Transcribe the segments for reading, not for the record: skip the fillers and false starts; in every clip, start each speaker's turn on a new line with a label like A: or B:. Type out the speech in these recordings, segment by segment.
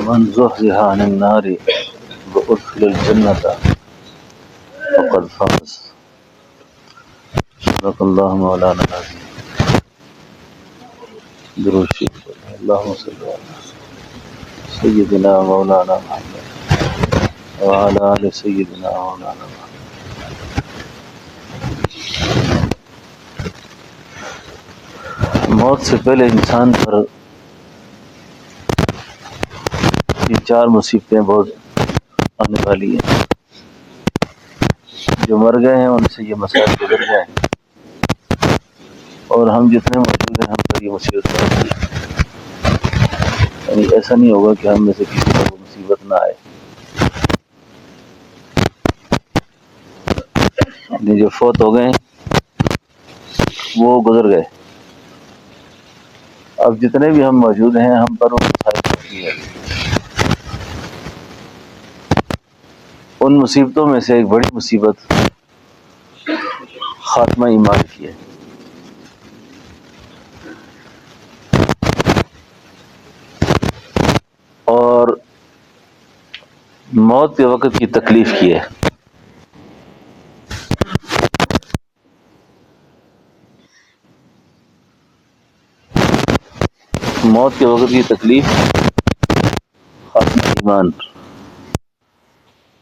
A: من زحزح عن النار وادخل الجنة فقد فاز. صدق اللہ مولانا العظیم. درود شریف. اللہم صل علی سیدنا مولانا محمد وعلی آل سیدنا مولانا محمد. موت سے پہلے انسان پر یہ چار مصیبتیں بہت آنے والی ہیں. جو مر گئے ہیں ان سے یہ مسائل گزر گئے ہیں، اور ہم جتنے موجود ہیں ہم پر یہ مصیبت پڑ گئی. یعنی ایسا نہیں ہوگا کہ ہم میں سے کسی کو وہ مصیبت نہ آئے. یعنی جو فوت ہو گئے وہ گزر گئے. اب جتنے بھی ہم موجود ہیں ہم پر وہ مسائل پڑتی ہے. ان مصیبتوں میں سے ایک بڑی مصیبت خاتمہ ایمان کی ہے. اور موت کے وقت کی تکلیف کی ہے. موت کے وقت کی تکلیف خاتمہ ایمان،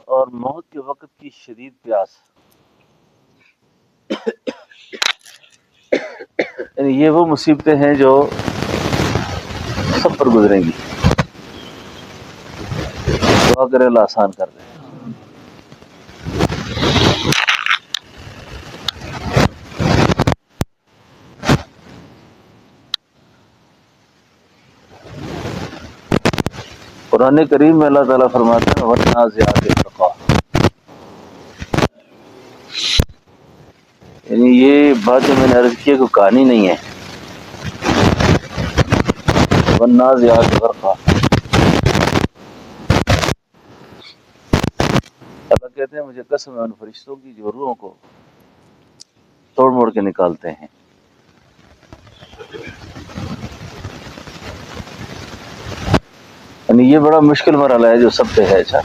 A: اور موت کے وقت کی شدید پیاس. یعنی یہ وہ مصیبتیں ہیں جو سب پر گزریں گی. دعا کرے اللہ آسان کر دے. قرآن کریم میں اللہ تعالیٰ فرماتے ہیں وَالنَّازِعَاتِ غَرْقًا. یعنی یہ بات جو میں نے عرض کی ہے کوئی کہانی نہیں ہے. وَالنَّازِعَاتِ غَرْقًا. اللہ کہتے ہیں مجھے قسم ہے ان فرشتوں کی جو روحوں کو توڑ موڑ کے نکالتے ہیں. یعنی یہ بڑا مشکل مرحلہ ہے جو سب پہ ہے. اچھا،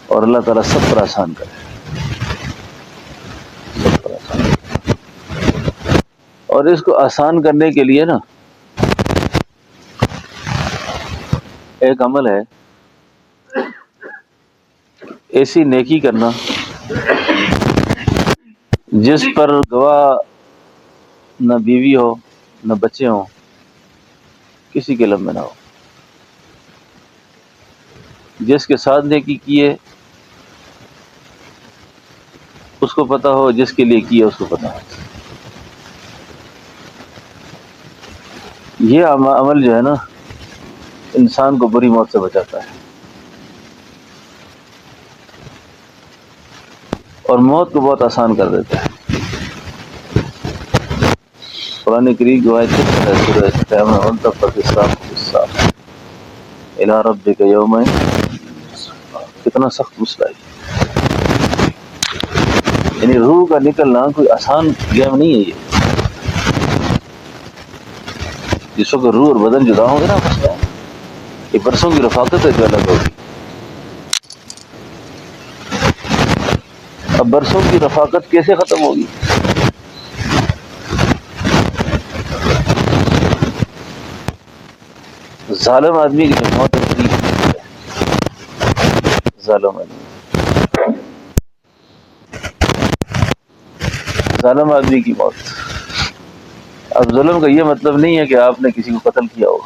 A: اور اللہ تعالیٰ سب پر آسان کرے. سب پر آسان کرے. اور اس کو آسان کرنے کے لیے نا ایک عمل ہے، ایسی نیکی کرنا جس پر گواہ نہ بیوی ہو نہ بچے ہوں، کسی کے لمبے نہ ہو. جس کے ساتھ نیکی کیے اس کو پتہ ہو، جس کے لیے کیے اس کو پتہ ہو. یہ عمل جو ہے نا انسان کو بری موت سے بچاتا ہے، اور موت کو بہت آسان کر دیتا ہے. قرآن کریم جو آیت ہے سورہ قیامہ وَانْتَفَّتِ السَّاقُ بِالسَّاقِ إِلَىٰ رَبِّكَ يَوْمَئِذٍ. کتنا سخت مسئلہ ہے. یعنی روح کا نکلنا کوئی آسان گیم نہیں ہے. یہ جس وقت روح اور بدن جدا ہوں گے نا مسئلہ ہے. یہ برسوں کی رفاقت ہے جو الگ ہوگی. اب برسوں کی رفاقت کیسے ختم ہوگی؟ ظالم آدمی کی جو موت ہے، ظالم آدمی کی موت. اب ظلم کا یہ مطلب نہیں ہے کہ آپ نے کسی کو قتل کیا ہو.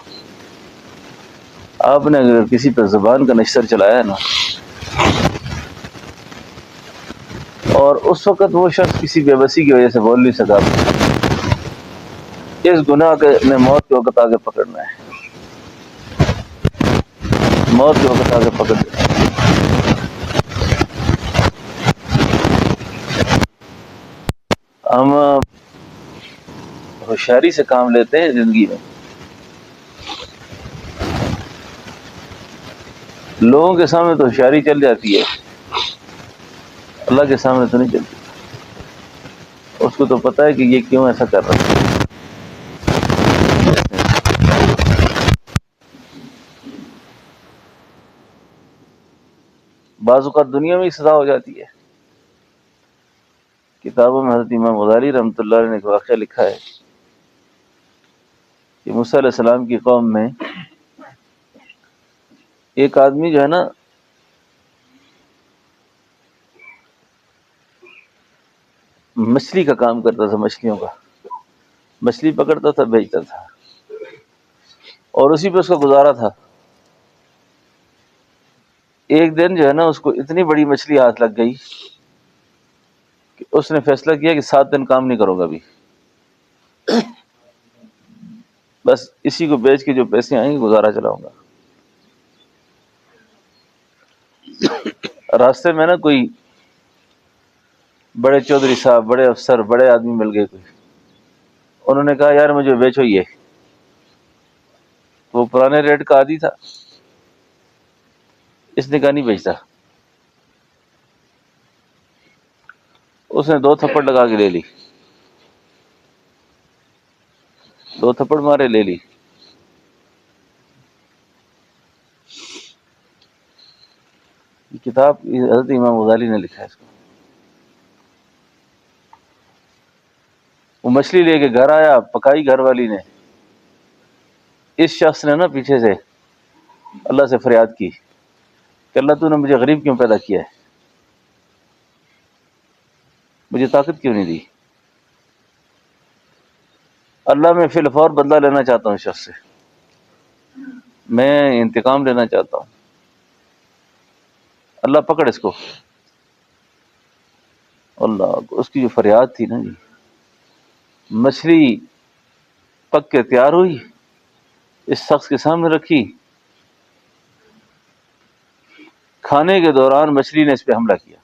A: آپ نے اگر کسی پر زبان کا نشتر چلایا ہے نا، اور اس وقت وہ شخص کسی بے بسی کی وجہ سے بول نہیں سکا، اس گناہ کے نے موت کے وقت آگے پکڑنا ہے. موت کے وقت آگے پکڑ دینا. ہم ہوشیاری سے کام لیتے ہیں زندگی میں. لوگوں کے سامنے تو ہوشیاری چل جاتی ہے، اللہ کے سامنے تو نہیں چلتی. اس کو تو پتہ ہے کہ یہ کیوں ایسا کر رہا ہے. بعض اوقات دنیا میں ہی سزا ہو جاتی ہے۔ کتابوں میں حضرت امام غزالی رحمۃ اللہ علیہ نے ایک واقعہ لکھا ہے کہ موسیٰ علیہ السلام کی قوم میں ایک آدمی جو ہے نا مچھلی کا کام کرتا تھا، مچھلیوں کا، مچھلی پکڑتا تھا، بیچتا تھا، اور اسی پہ اس کا گزارا تھا۔ ایک دن جو ہے نا اس کو اتنی بڑی مچھلی ہاتھ لگ گئی کہ اس نے فیصلہ کیا کہ 7 دن کام نہیں کروں گا ابھی، بس اسی کو بیچ کے جو پیسے آئیں گے گزارا چلاؤں گا۔ راستے میں نا کوئی بڑے چودھری صاحب، بڑے افسر، بڑے آدمی مل گئے کوئی، انہوں نے کہا یار مجھے بیچو یہ۔ وہ پرانے ریٹ کا عادی تھا، اس نے کہا نہیں بیچتا۔ اس نے 2 تھپڑ لگا کے لے لی، 2 تھپڑ مارے، لے لی۔ یہ کتاب حضرت امام غزالی نے لکھا ہے اس کو۔ وہ مچھلی لے کے گھر آیا، پکائی گھر والی نے۔ اس شخص نے نا پیچھے سے اللہ سے فریاد کی کہ اللہ تو نے مجھے غریب کیوں پیدا کیا ہے، مجھے طاقت کیوں نہیں دی؟ اللہ میں فی الفور بدلہ لینا چاہتا ہوں اس شخص سے، میں انتقام لینا چاہتا ہوں۔ اللہ پکڑ اس کو۔ اللہ، اس کی جو فریاد تھی نا جی، مچھلی پک کے تیار ہوئی، اس شخص کے سامنے رکھی، کھانے کے دوران مچھلی نے اس پہ حملہ کیا،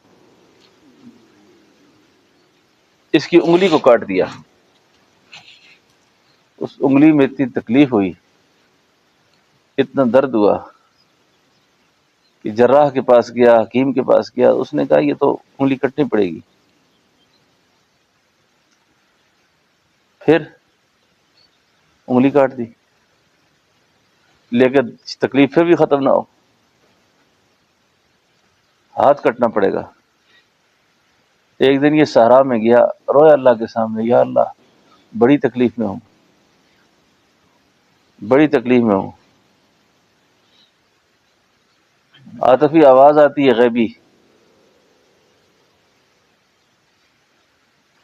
A: اس کی انگلی کو کاٹ دیا۔ اس انگلی میں اتنی تکلیف ہوئی، اتنا درد ہوا کہ جراح کے پاس گیا، حکیم کے پاس گیا، اس نے کہا یہ تو انگلی کٹنی پڑے گی۔ پھر انگلی کاٹ دی، لیکن تکلیف پھر بھی ختم نہ ہو، ہاتھ کٹنا پڑے گا۔ ایک دن یہ صحرا میں گیا، رویا اللہ کے سامنے، یا اللہ بڑی تکلیف میں ہوں، بڑی تکلیف میں ہوں۔ عاطفی آواز آتی ہے غیبی،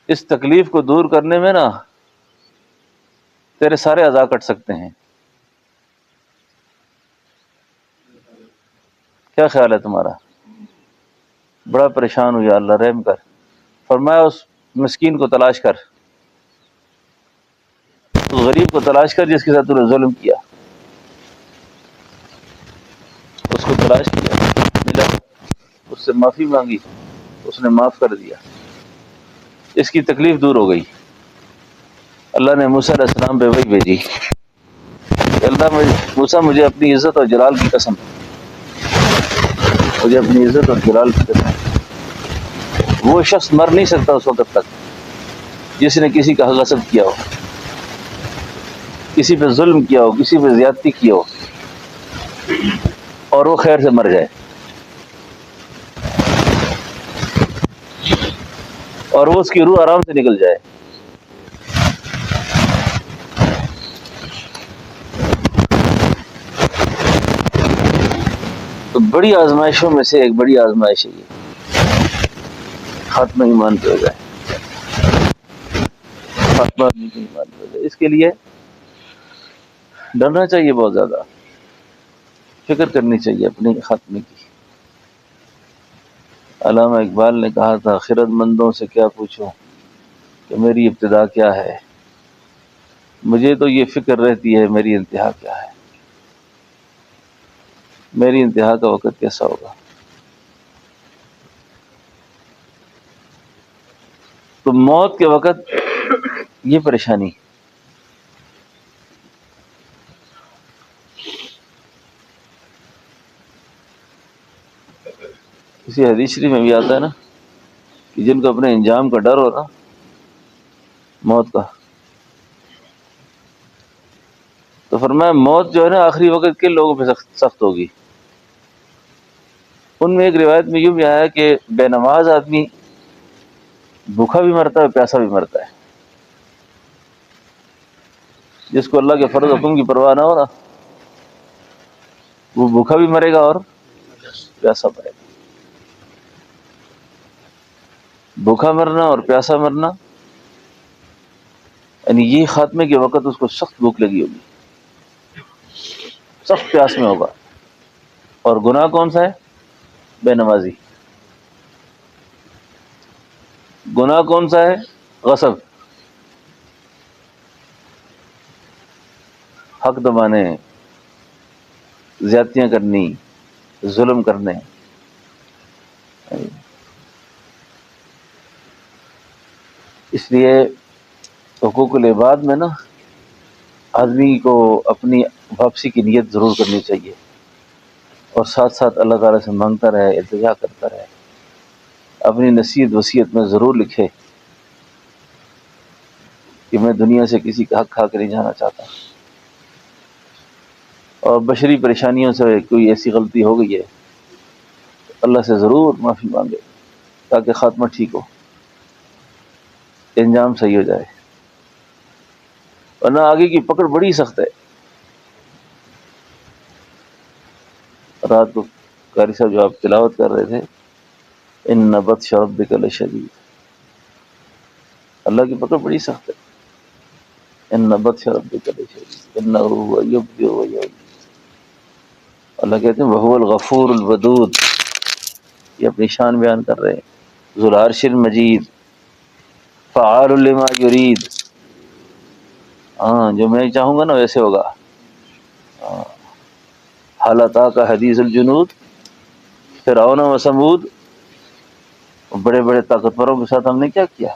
A: اس تکلیف کو دور کرنے میں نا تیرے سارے اعضاء کٹ سکتے ہیں، کیا خیال ہے تمہارا؟ بڑا پریشان ہو، یا اللہ رحم کر۔ فرمایا اس مسکین کو تلاش کر، اس غریب کو تلاش کر جس کے ساتھ تو نے ظلم کیا۔ اس کو تلاش کیا، ملا، اس سے معافی مانگی، اس نے معاف کر دیا، اس کی تکلیف دور ہو گئی۔ اللہ نے موسیٰ علیہ السلام پہ وحی بھیجی کہ اللہ موسیٰ مجھے اپنی عزت اور جلال کی قسم، مجھے اپنی عزت اور جلال کی قسم، وہ شخص مر نہیں سکتا اس وقت تک جس نے کسی کا حق غصب کیا ہو، کسی پہ ظلم کیا ہو، کسی پہ زیادتی کی ہو، اور وہ خیر سے مر جائے، اور وہ اس کی روح آرام سے نکل جائے۔ تو بڑی آزمائشوں میں سے ایک بڑی آزمائش ہے یہ، ختم ایمان پہ ہو جائے، ختم ایمان پہ ہو جائے۔ اس کے لیے ڈرنا چاہیے، بہت زیادہ فکر کرنی چاہیے اپنے خاتمے کی۔ علامہ اقبال نے کہا تھا خرد مندوں سے کیا پوچھوں کہ میری ابتدا کیا ہے، مجھے تو یہ فکر رہتی ہے میری انتہا کیا ہے، میری انتہا کا وقت کیسا ہوگا۔ تو موت کے وقت یہ پریشانی، کسی حدیث شریف میں بھی آتا ہے نا کہ جن کو اپنے انجام کا ڈر ہو نا، موت کا، تو فرمایا موت جو ہے نا آخری وقت کے لوگوں پہ سخت ہوگی، ان میں ایک روایت میں یوں بھی آیا ہے کہ بے نماز آدمی بھوکا بھی مرتا ہے پیاسا بھی مرتا ہے. جس کو اللہ کے فرض حکم کی پرواہ نہ ہو نا وہ بھوکا بھی مرے گا اور پیاسا مرے گا. بھوکا مرنا اور پیاسا مرنا یعنی یہ خاتمے کے وقت اس کو سخت بھوک لگی ہوگی, سخت پیاس میں ہوگا. اور گناہ کون سا ہے؟ بے نمازی. گناہ کون سا ہے؟ غصب, حق دبانے, زیادتیاں کرنی, ظلم کرنے. اس لیے حقوق العباد میں نا آدمی کو اپنی واپسی کی نیت ضرور کرنی چاہیے, اور ساتھ ساتھ اللہ تعالیٰ سے مانگتا رہے, التجا کرتا رہے. اپنی نصیحت وصیت میں ضرور لکھے کہ میں دنیا سے کسی کا حق کھا کے نہیں جانا چاہتا, اور بشری پریشانیوں سے کوئی ایسی غلطی ہو گئی ہے اللہ سے ضرور معافی مانگے تاکہ خاتمہ ٹھیک ہو, انجام صحیح ہو جائے. ورنہ آگے کی پکڑ بڑی سخت ہے. رات کو قاری صاحب جو آپ تلاوت کر رہے تھے, ان بطش ربک لشدید, اللہ کی پکڑ بڑی سخت ہے. ان بطش ربک لشدید انہ هو یبدئ ویعید. اللہ کہتے ہیں وہو الغفور الودود, یہ اپنی شان بیان کر رہے ہیں. ذو العرش المجید, فعال لما یرید, ہاں جو میں چاہوں گا نا ویسے ہوگا. حال اتاک حدیث الجنود, فرعون و ثمود, بڑے بڑے طاقتوروں کے ساتھ ہم نے کیا کیا,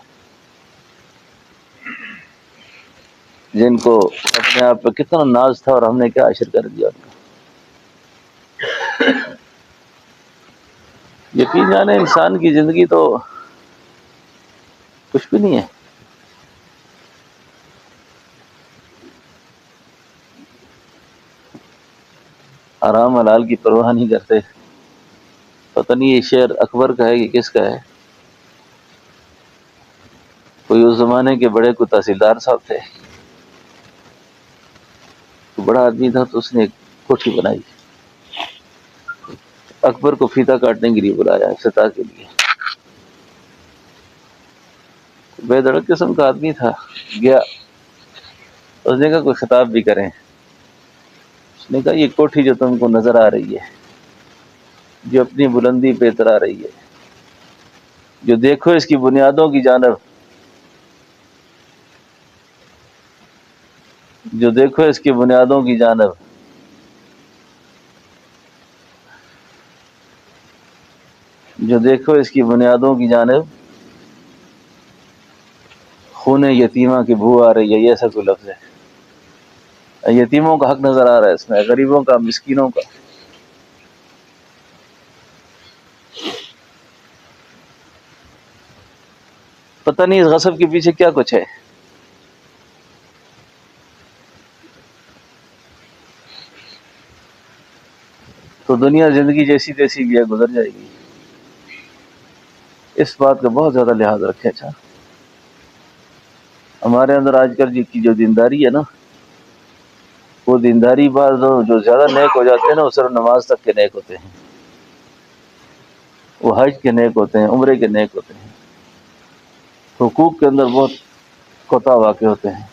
A: جن کو اپنے آپ پہ کتنا ناز تھا اور ہم نے کیا عشر کر دیا ان کا. یقین جانے انسان کی زندگی تو کچھ بھی نہیں ہے. حرام حلال کی پرواہ نہیں کرتے. پتہ نہیں یہ شعر اکبر کا ہے کہ کس کا ہے, کوئی اس زمانے کے بڑے کو تحصیلدار صاحب تھے, تو بڑا آدمی تھا, تو اس نے ایک کوٹھی بنائی. اکبر کو فیتا کاٹنے کے لیے بلایا, افتتاح کے لیے. بے دڑک قسم کا آدمی تھا, گیا. اس نے کہا کوئی خطاب بھی کریں. اس نے کہا یہ کوٹھی جو تم کو نظر آ رہی ہے, جو اپنی بلندی پہ اترا رہی ہے, جو دیکھو اس کی بنیادوں کی جانب, جو دیکھو اس کی بنیادوں کی جانب, جو دیکھو اس کی بنیادوں کی جانب, خون یتیمہ کی بو آ رہی ہے, یہ ایسا کوئی لفظ ہے. یتیموں کا حق نظر آ رہا ہے اس میں, غریبوں کا, مسکینوں کا. پتہ نہیں اس غصب کے پیچھے کیا کچھ ہے. تو دنیا زندگی جیسی تیسی بھی ہے, گزر جائے گی. اس بات کا بہت زیادہ لحاظ رکھیں. اچھا ہمارے اندر آج کل کی جو دینداری ہے نا, وہ دینداری بعض جو زیادہ نیک ہو جاتے ہیں نا, وہ صرف نماز تک کے نیک ہوتے ہیں, وہ حج کے نیک ہوتے ہیں, عمرے کے نیک ہوتے ہیں, حقوق کے اندر بہت کوتاہ واقع ہوتے ہیں,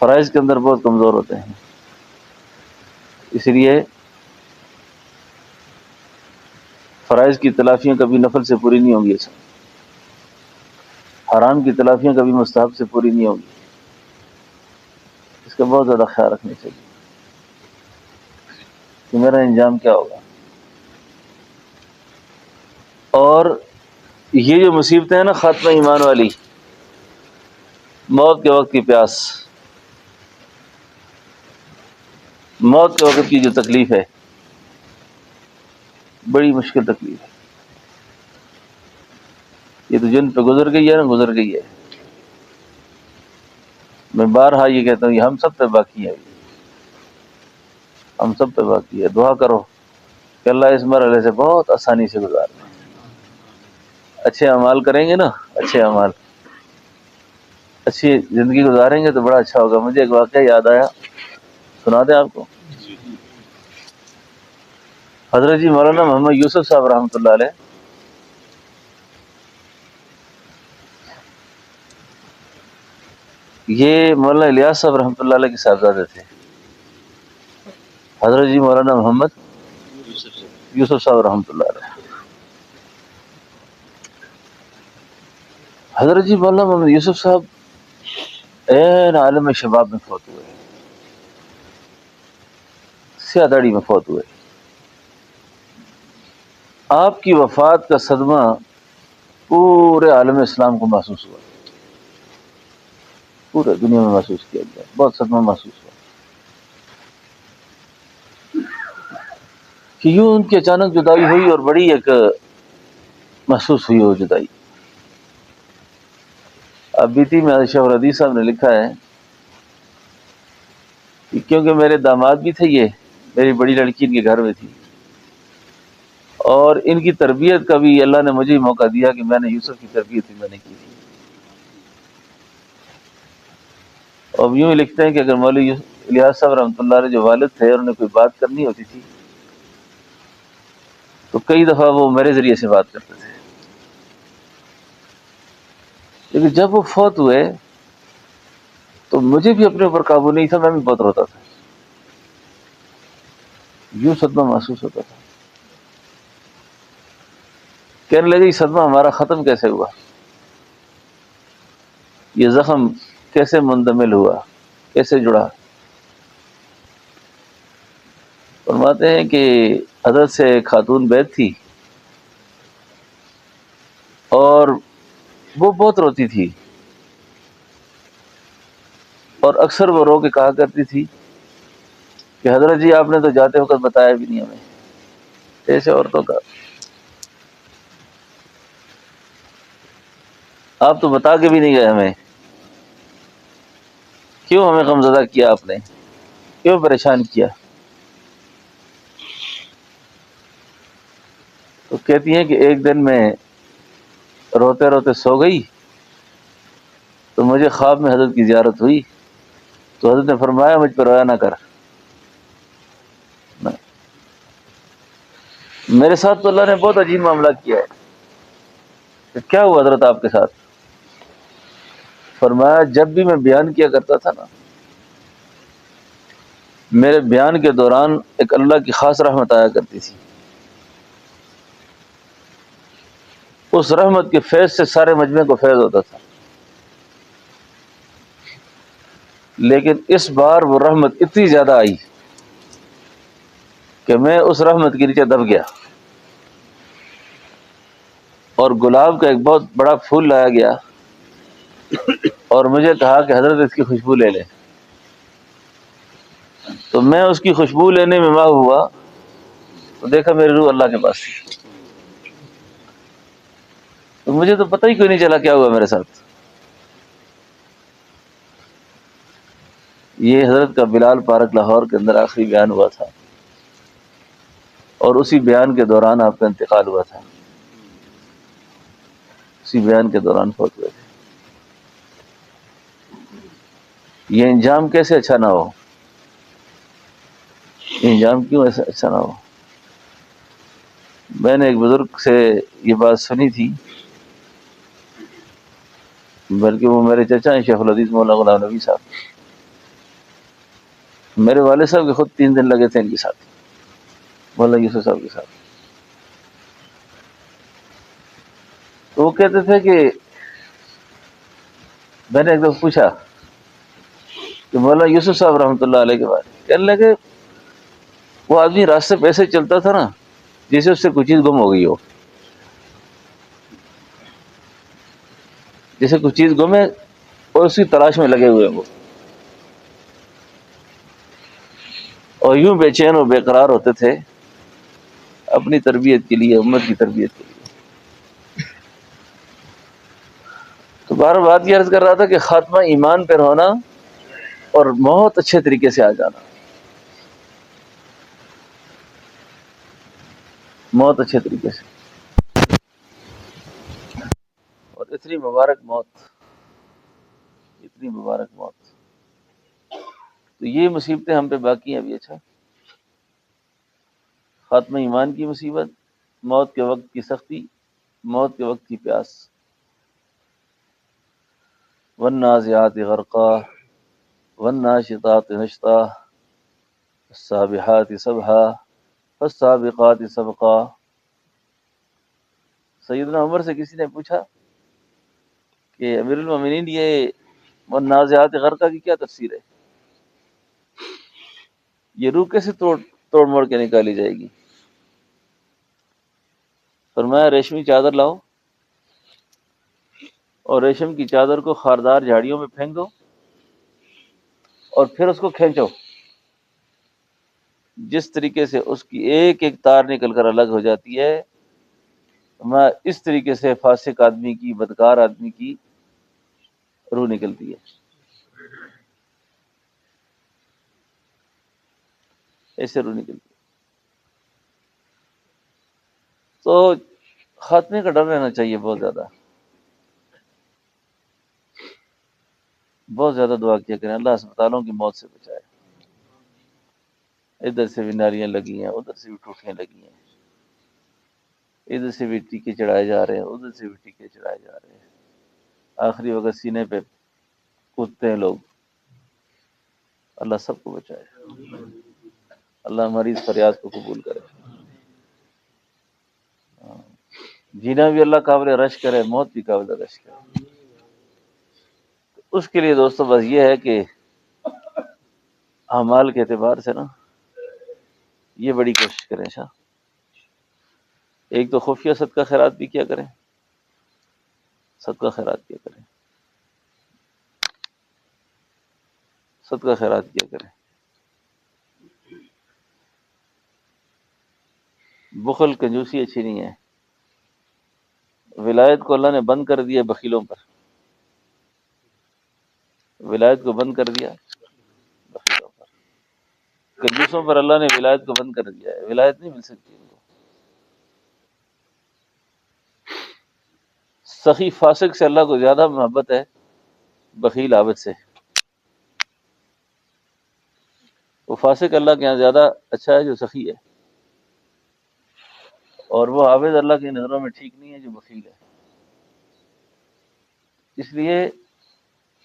A: فرائض کے اندر بہت کمزور ہوتے ہیں. اس لیے فرائض کی تلافیاں کبھی نفل سے پوری نہیں ہوں گی, حرام کی تلافیاں کبھی مستحب سے پوری نہیں ہوں گی. اس کا بہت زیادہ خیال رکھنا چاہیے کہ میرا انجام کیا ہوگا. اور یہ جو مصیبتیں ہیں نا خاتمہ ایمان والی, موت کے وقت کی پیاس, موت کے وقت کی جو تکلیف ہے, بڑی مشکل تکلیف ہے. یہ تو جن پہ گزر گئی ہے نا, گزر گئی ہے. میں بارہا یہ کہتا ہوں, یہ ہم سب پہ باقی ہے, ہم سب پہ باقی ہے. دعا کرو کہ اللہ اس مرحلے سے بہت آسانی سے گزار دیں. اچھے اعمال کریں گے نا، اچھے اعمال، اچھی زندگی گزاریں گے تو بڑا اچھا ہوگا. مجھے ایک واقعہ یاد آیا، سنا دیں آپ کو. حضرت جی مولانا محمد یوسف صاحب رحمۃ اللہ علیہ، یہ مولانا الیاس صاحب رحمۃ اللہ علیہ کے صاحبزادے تھے. حضرت جی مولانا محمد یوسف صاحب رحمۃ اللہ علیہ. حضرت جی مولانا محمد یوسف صاحب عین عالم شباب میں فوت ہوئے، سیاہ داڑھی میں فوت ہوئے. آپ کی وفات کا صدمہ پورے عالم اسلام کو محسوس ہوا، پورے دنیا میں محسوس کیا گیا، بہت صدمہ محسوس ہوا کہ یوں ان کی اچانک جدائی ہوئی، اور بڑی ایک محسوس ہوئی وہ جدائی. اب بیتی میں شیخ الحدیث صاحب نے لکھا ہے کہ کیونکہ میرے داماد بھی تھے، یہ میری بڑی لڑکی ان کے گھر میں تھی، اور ان کی تربیت کا بھی اللہ نے مجھے موقع دیا کہ میں نے یوسف کی تربیت بھی میں نے کی تھی. اور یوں ہی لکھتے ہیں کہ اگر مولوی الیاس صاحب رحمۃ اللہ علیہ جو والد تھے، انہوں نے کوئی بات کرنی ہوتی تھی تو کئی دفعہ وہ میرے ذریعے سے بات کرتے تھے. لیکن جب وہ فوت ہوئے تو مجھے بھی اپنے اوپر قابو نہیں تھا، میں بھی بہت روتا تھا، یوں صدمہ محسوس ہوتا تھا. کہنے لگے یہ صدمہ ہمارا ختم کیسے ہوا، یہ زخم کیسے مندمل ہوا، کیسے جڑا. فرماتے ہیں کہ حضرت سے ایک خاتون بیت تھی، اور وہ بہت روتی تھی، اور اکثر وہ رو کے کہا کرتی تھی کہ حضرت جی آپ نے تو جاتے وقت بتایا بھی نہیں ہمیں. ایسے عورتوں کا آپ تو بتا کے بھی نہیں گئے ہمیں، کیوں ہمیں غمزدہ کیا آپ نے، کیوں پریشان کیا. تو کہتی ہیں کہ ایک دن میں روتے روتے سو گئی تو مجھے خواب میں حضرت کی زیارت ہوئی، تو حضرت نے فرمایا مجھ پر رویا نہ کر. میرے ساتھ تو اللہ نے بہت عجیب معاملہ کیا ہے. کہ کیا ہوا حضرت آپ کے ساتھ؟ فرمایا جب بھی میں بیان کیا کرتا تھا نا، میرے بیان کے دوران ایک اللہ کی خاص رحمت آیا کرتی تھی، اس رحمت کے فیض سے سارے مجمع کو فیض ہوتا تھا. لیکن اس بار وہ رحمت اتنی زیادہ آئی کہ میں اس رحمت کے نیچے دب گیا، اور گلاب کا ایک بہت بڑا پھول لایا گیا اور مجھے کہا کہ حضرت اس کی خوشبو لے لیں. تو میں اس کی خوشبو لینے میں ماہ ہوا تو دیکھا میری روح اللہ کے پاس تھی. تو مجھے تو پتہ ہی کوئی نہیں چلا کیا ہوا میرے ساتھ. یہ حضرت کا بلال پارک لاہور کے اندر آخری بیان ہوا تھا، اور اسی بیان کے دوران آپ کا انتقال ہوا تھا، اسی بیان کے دوران فوت ہوئے تھے. یہ انجام کیسے اچھا نہ ہو، یہ انجام کیوں ایسا اچھا نہ ہو. میں نے ایک بزرگ سے یہ بات سنی تھی، بلکہ وہ میرے چچا ہیں شیخ الحدیث مولانا غلام نبی صاحب. میرے والد صاحب کے خود 3 دن لگے تھے ان کے ساتھ، مولانا یوسف صاحب کے ساتھ. تو وہ کہتے تھے کہ میں نے ایک دفعہ پوچھا کہ مولانا یوسف صاحب رحمۃ اللہ علیہ کے بارے میں، کہنے لگے وہ آدمی راستے پہ ایسے چلتا تھا نا جیسے اس سے کوئی چیز گم ہو گئی ہو، جیسے کچھ چیز گم ہے اور اسی تلاش میں لگے ہوئے ہیں وہ، اور یوں بے چین و بے قرار ہوتے تھے اپنی تربیت کے لیے، امت کی تربیت کے لیے. تو بار بات یہ عرض کر رہا تھا کہ خاتمہ ایمان پر ہونا اور بہت اچھے طریقے سے آ جانا. موت اچھے طریقے سے، اور اتنی مبارک موت، اتنی مبارک موت. تو یہ مصیبتیں ہم پہ باقی ہیں ابھی. اچھا، خاتمہ ایمان کی مصیبت، موت کے وقت کی سختی، موت کے وقت کی پیاس. والنازعات غرقا والناشطات نشطا السابحات سبحا فالسابقات سبقا. سیدنا عمر سے کسی نے پوچھا کہ امیر المومنین یہ والنازعات غرقا کی کیا تفسیر ہے؟ یہ روح کیسے توڑ موڑ کے نکالی جائے گی؟ فرمایا ریشمی چادر لاؤ اور ریشم کی چادر کو خاردار جھاڑیوں میں پھینک دو اور پھر اس کو کھینچو. جس طریقے سے اس کی ایک ایک تار نکل کر الگ ہو جاتی ہے، میں اس طریقے سے فاسق آدمی کی، بدکار آدمی کی روح نکلتی ہے. ایسے روح نکلتی ہے. تو خاتمے کا ڈر رہنا چاہیے بہت زیادہ، بہت زیادہ دعا کیا کریں اللہ اسپتالوں کی موت سے بچائے. ادھر سے بھی نالیاں لگی ہیں، ادھر سے بھی ٹوٹیاں لگی ہیں، ادھر سے بھی ٹیکے چڑھائے جا رہے ہیں، ادھر سے بھی ٹیکے چڑھائے جا رہے ہیں. آخری وقت سینے پہ کودتے ہیں لوگ. اللہ سب کو بچائے، اللہ ہماری اس فریاد کو قبول کرے. جینا بھی اللہ قابل رش کرے، موت بھی قابل رش کرے. اس کے لیے دوستو بس یہ ہے کہ اعمال کے اعتبار سے نا یہ بڑی کوشش کریں. ایک تو خفیہ صدقہ خیرات بھی کیا کریں، صدقہ خیرات کیا کریں، صدقہ خیرات کیا کریں. بخل کنجوسی اچھی نہیں ہے. ولایت کو اللہ نے بند کر دیا بخیلوں پر، ولایت کو بند کر دیا بخیلوں پر. کنجوسوں پر اللہ نے ولایت کو بند کر دیا ہے، ولایت نہیں مل سکتی ان کو. سخی فاسق سے اللہ کو زیادہ محبت ہے بخیل عابد سے. وہ فاسق اللہ کے یہاں زیادہ اچھا ہے جو سخی ہے، اور وہ عابد اللہ کی نظروں میں ٹھیک نہیں ہے جو بخیل ہے. اس لیے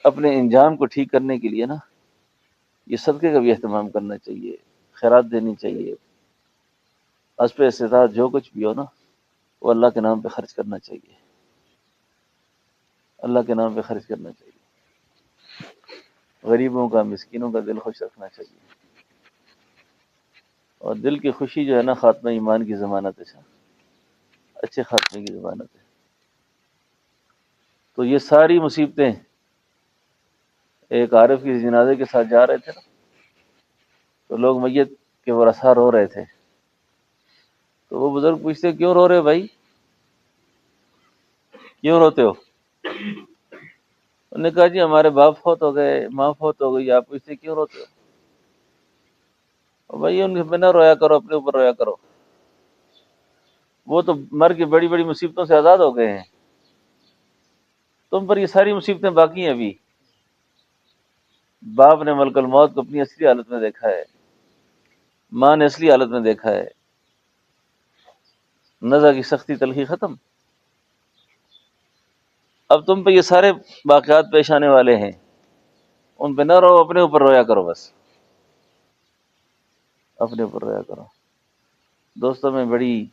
A: اپنے انجام کو ٹھیک کرنے کے لیے نا یہ صدقے کا بھی اہتمام کرنا چاہیے، خیرات دینی چاہیے. حسب استطاعت جو کچھ بھی ہو نا وہ اللہ کے نام پہ خرچ کرنا چاہیے، اللہ کے نام پہ خرچ کرنا چاہیے. غریبوں کا، مسکینوں کا دل خوش رکھنا چاہیے. اور دل کی خوشی جو ہے نا خاتمہ ایمان کی ضمانت ہے، اچھے خاتمے کی ضمانت ہے. تو یہ ساری مصیبتیں، ایک عارف کی جنازے کے ساتھ جا رہے تھے نا تو لوگ میت کے ورثاء رو رہے تھے. تو وہ بزرگ پوچھتے کیوں رو رہے بھائی، کیوں روتے ہو؟ انہوں نے کہا جی ہمارے باپ فوت ہو گئے، ماں فوت ہو گئی. آپ پوچھتے کیوں روتے ہو؟ بھائی ان پہ نہ رویا کرو، اپنے اوپر رویا کرو. وہ تو مر کے بڑی بڑی مصیبتوں سے آزاد ہو گئے ہیں، تم پر یہ ساری مصیبتیں باقی ہیں. ابھی باپ نے ملک الموت کو اپنی اصلی حالت میں دیکھا ہے، ماں نے اصلی حالت میں دیکھا ہے. نزع کی سختی تلخی ختم. اب تم پہ یہ سارے واقعات پیش آنے والے ہیں، ان پہ نہ رو، اپنے اوپر رویا کرو. بس اپنے اوپر رویا کرو. دوستوں میں بڑی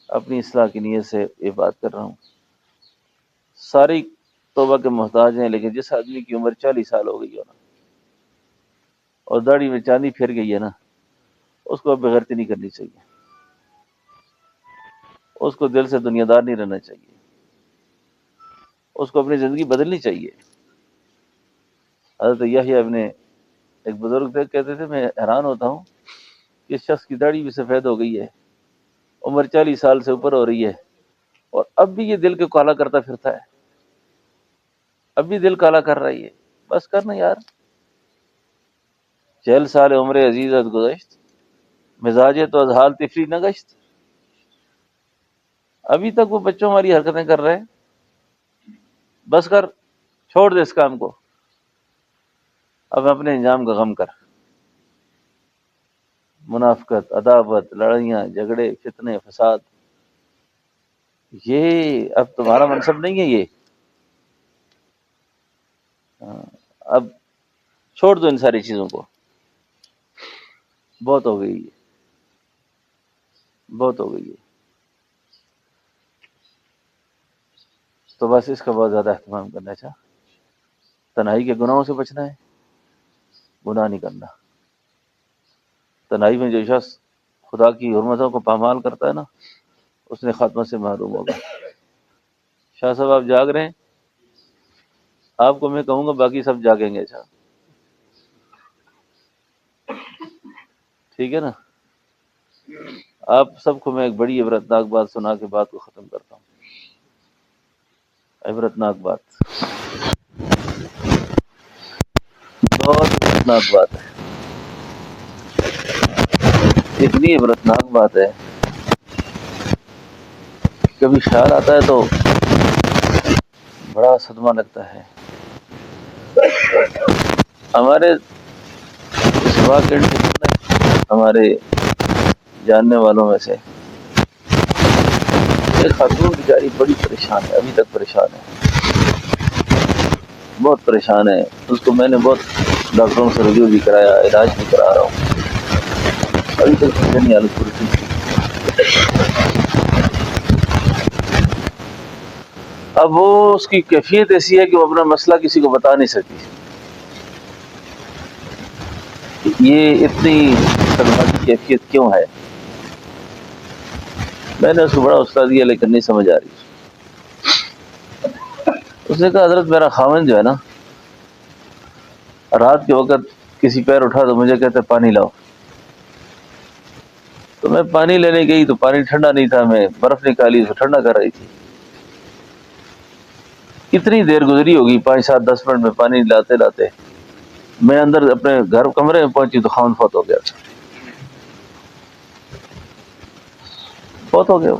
A: اپنی اصلاح کی نیت سے یہ بات کر رہا ہوں. ساری توبہ کے محتاج ہیں، لیکن جس آدمی کی عمر 40 سال ہو گئی ہو نا اور داڑھی میں چاندی پھر گئی ہے نا، اس کو اب بغیرتی نہیں کرنی چاہیے، اس کو دل سے دنیا دار نہیں رہنا چاہیے، اس کو اپنی زندگی بدلنی چاہیے. حضرت یحییٰ ابن ایک بزرگ تھے، کہتے تھے میں حیران ہوتا ہوں کہ اس شخص کی داڑھی بھی سفید ہو گئی ہے، عمر 40 سال سے اوپر ہو رہی ہے، اور اب بھی یہ دل کو کالا کرتا پھرتا ہے، اب بھی دل کالا کر رہی ہے. بس کرنا یار، 40 سال عمر عزیزت گزشت، مزاج تو از حال تفری نہ گشت. ابھی تک وہ بچوں ہماری حرکتیں کر رہے ہیں. بس کر، چھوڑ دے اس کام کو، اب اپنے انجام کا غم کر. منافقت، عداوت، لڑائیاں، جھگڑے، فتنے، فساد، یہ اب تمہارا منصب نہیں ہے یہ. اب چھوڑ دو ان ساری چیزوں کو، بہت ہو گئی ہے، بہت ہو گئی ہے. تو بس اس کا بہت زیادہ اہتمام کرنا چاہیے. تنہائی کے گناہوں سے بچنا ہے، گناہ نہیں کرنا. تنہائی میں جو شخص خدا کی حرمتوں کو پامال کرتا ہے نا، اس نے خاتمہ سے محروم ہوگا. شاہ صاحب آپ جاگ رہے ہیں؟ آپ کو میں کہوں گا باقی سب جاگیں گے. اچھا ٹھیک ہے نا. آپ سب کو میں ایک بڑی عبرتناک بات سنا کے بات کو ختم کرتا ہوں. عبرتناک بات، بہت عبرتناک بات ہے. اتنی عبرتناک بات ہے، کبھی خیال آتا ہے تو بڑا صدمہ لگتا ہے. ہمارے اس واقعے ہمارے جاننے والوں میں سے ایک خاتون بیچاری بڑی پریشان ہے، ابھی تک پریشان ہے، بہت پریشان ہے. اس کو میں نے بہت ڈاکٹروں سے رجوع بھی کرایا، علاج بھی کرا رہا ہوں، ابھی تک ذہنی حالت پوری ٹھیک نہیں. اب وہ اس کی کیفیت ایسی ہے کہ وہ اپنا مسئلہ کسی کو بتا نہیں سکتی. یہ اتنی صدمہ کی کیفیت کیوں ہے؟ میں نے اس کو بڑا استاد دیا لیکن نہیں سمجھ آ رہی. اس نے کہا حضرت میرا خاوند جو ہے نا، رات کے وقت کسی پیر اٹھا تو مجھے کہتے پانی لاؤ. تو میں پانی لینے گئی تو پانی ٹھنڈا نہیں تھا، میں برف نکالی تو ٹھنڈا کر رہی تھی. کتنی دیر گزری ہوگی، 5 7 10 منٹ میں پانی لاتے لاتے میں اندر اپنے گھر کمرے میں پہنچی تو خاوند فوت ہو گیا. فوت ہو گیا.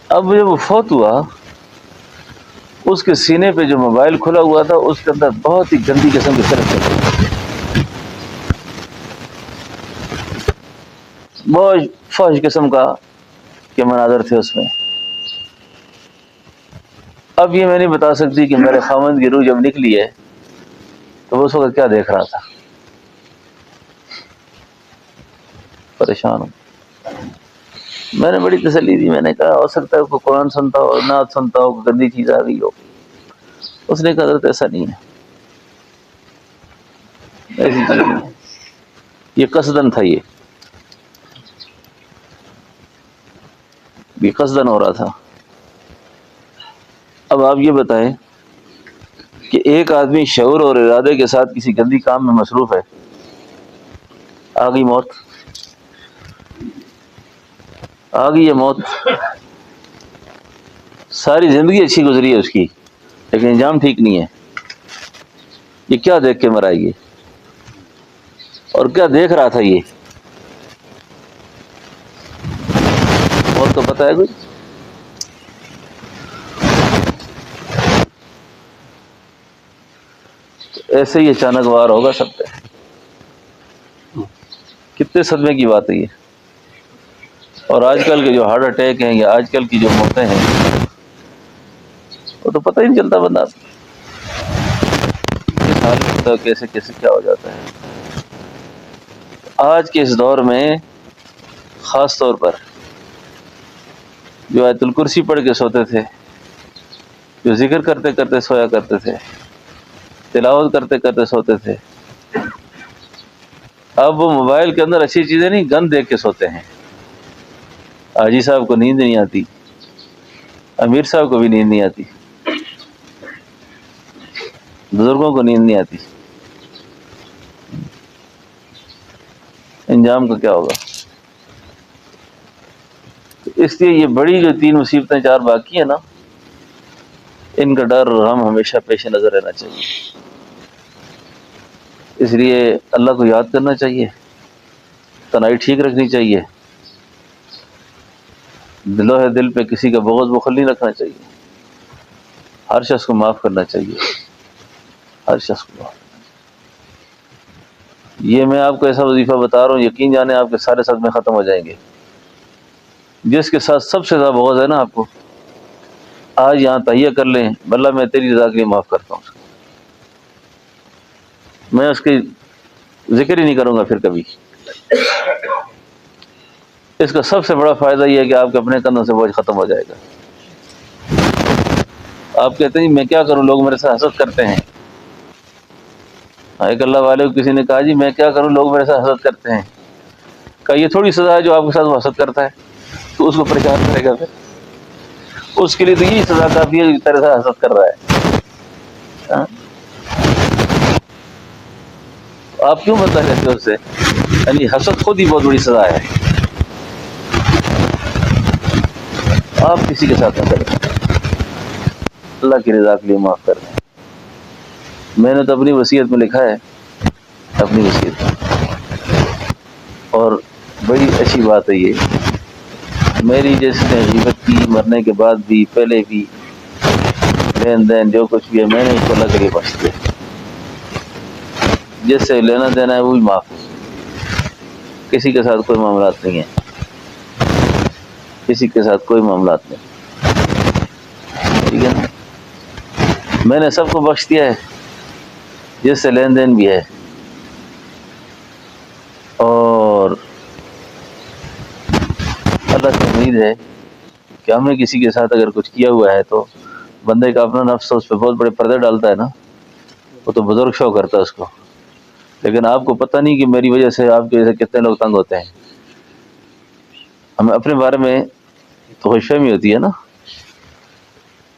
A: اب جب وہ فوت ہوا، اس کے سینے پہ جو موبائل کھلا ہوا تھا اس کے اندر بہت ہی گندی قسم کی فلم چل رہی تھی. بہت فحش قسم کا کے مناظر تھے اس میں. اب یہ میں نہیں بتا سکتی کہ میرے خاوند کی روح جب نکلی ہے تو وہ اس وقت کیا دیکھ رہا تھا. پریشان ہوں. میں نے بڑی تسلی دی، میں نے کہا ہو سکتا ہے کوئی قرآن سنتا ہو، نعت سنتا ہو، کوئی گندی چیز آ گئی ہو. اس نے کہا حضرت ایسا نہیں ہے، ایسی چیز نہیں ہے، یہ قصدن تھا، یہ قصدن ہو رہا تھا. اب آپ یہ بتائیں کہ ایک آدمی شعور اور ارادے کے ساتھ کسی گندی کام میں مصروف ہے، آ گئی موت، آ گئی ہے موت. ساری زندگی اچھی گزری ہے اس کی لیکن انجام ٹھیک نہیں ہے. یہ کیا دیکھ کے مرا یہ، اور کیا دیکھ رہا تھا یہ؟ موت کو پتہ ہے کوئی؟ ایسے ہی اچانک وار ہوگا سب پہ. کتنے صدمے کی بات ہے یہ. اور آج کل کے جو ہارٹ اٹیک ہیں یا آج کل کی جو موتیں ہیں وہ تو پتہ ہی نہیں چلتا بندہ کس حال میں ہوتا ہے، کیسے کیسے کیا ہو جاتا ہے. آج کے اس دور میں خاص طور پر جو آیت الکرسی پڑھ کے سوتے تھے، جو ذکر کرتے کرتے سویا کرتے تھے، تلاوت کرتے کرتے سوتے تھے، اب وہ موبائل کے اندر اچھی چیزیں نہیں، گند دیکھ کے سوتے ہیں. حاجی صاحب کو نیند نہیں آتی، امیر صاحب کو بھی نیند نہیں آتی، بزرگوں کو نیند نہیں آتی. انجام کا کیا ہوگا؟ اس لیے یہ بڑی جو 3 مصیبتیں 4 باقی ہیں نا، ان کا ڈر اور غم ہمیشہ پیش نظر رہنا چاہیے. اس لیے اللہ کو یاد کرنا چاہیے، تنہائی ٹھیک رکھنی چاہیے، دل پہ کسی کا بغض بخل نہیں رکھنا چاہیے، ہر شخص کو معاف کرنا چاہیے، ہر شخص کو معاف کرنا چاہیے۔ یہ میں آپ کو ایسا وظیفہ بتا رہا ہوں، یقین جانے آپ کے سارے صدمے ختم ہو جائیں گے۔ جس کے ساتھ سب سے زیادہ بغض ہے نا آپ کو، آج یہاں تہیہ کر لیں، اللہ میں تیری رضا کے لیے معاف کرتا ہوں، میں اس کی ذکر ہی نہیں کروں گا پھر کبھی۔ اس کا سب سے بڑا فائدہ یہ ہے کہ آپ کے اپنے کندھوں سے بوجھ ختم ہو جائے گا۔ آپ کہتے ہیں میں کیا کروں، لوگ میرے سے حسد کرتے ہیں۔ ایک اللہ والے کو کسی نے کہا جی میں کیا کروں، لوگ میرے سے حسد کرتے ہیں۔ کہا یہ تھوڑی سزا ہے جو آپ کے ساتھ وہ حسد کرتا ہے، تو اس کو پریشان کرے گا پھر؟ اس کے لیے تو یہی سزا کافی ہے جو تیرے سے حسد کر رہا ہے۔ ہاں؟ آپ کیوں بدلا لیتے ہو اس سے؟ یعنی حسد خود ہی بہت بڑی سزا ہے۔ آپ کسی کے ساتھ نہ کریں، اللہ کی رضا کے لیے معاف کر دیں۔ میں نے تو اپنی وصیت میں لکھا ہے، اپنی وصیت میں، اور بڑی اچھی بات ہے یہ، میری جس نے غیبت کی مرنے کے بعد بھی، پہلے بھی، لین دین جو کچھ بھی ہے میں نے اس کو اللہ کے لیے بخش دیا۔ جس سے لینا دینا ہے وہ بھی معاف، کسی کے ساتھ کوئی معاملات نہیں ہے، کسی کے ساتھ کوئی معاملات نہیں، ٹھیک ہے نا؟ میں نے سب کو بخش دیا ہے، جس سے لین دین بھی ہے۔ اور اللہ سے امید ہے کہ ہم نے کسی کے ساتھ اگر کچھ کیا ہوا ہے تو بندے کا اپنا نفس اس پہ بہت بڑے پردے ڈالتا ہے نا، وہ تو بزرگ شو کرتا ہے اس کو، لیکن آپ کو پتہ نہیں کہ میری وجہ سے آپ کی وجہ سے کتنے لوگ تنگ ہوتے ہیں۔ ہمیں اپنے بارے میں تو خوش فہمی ہوتی ہے نا،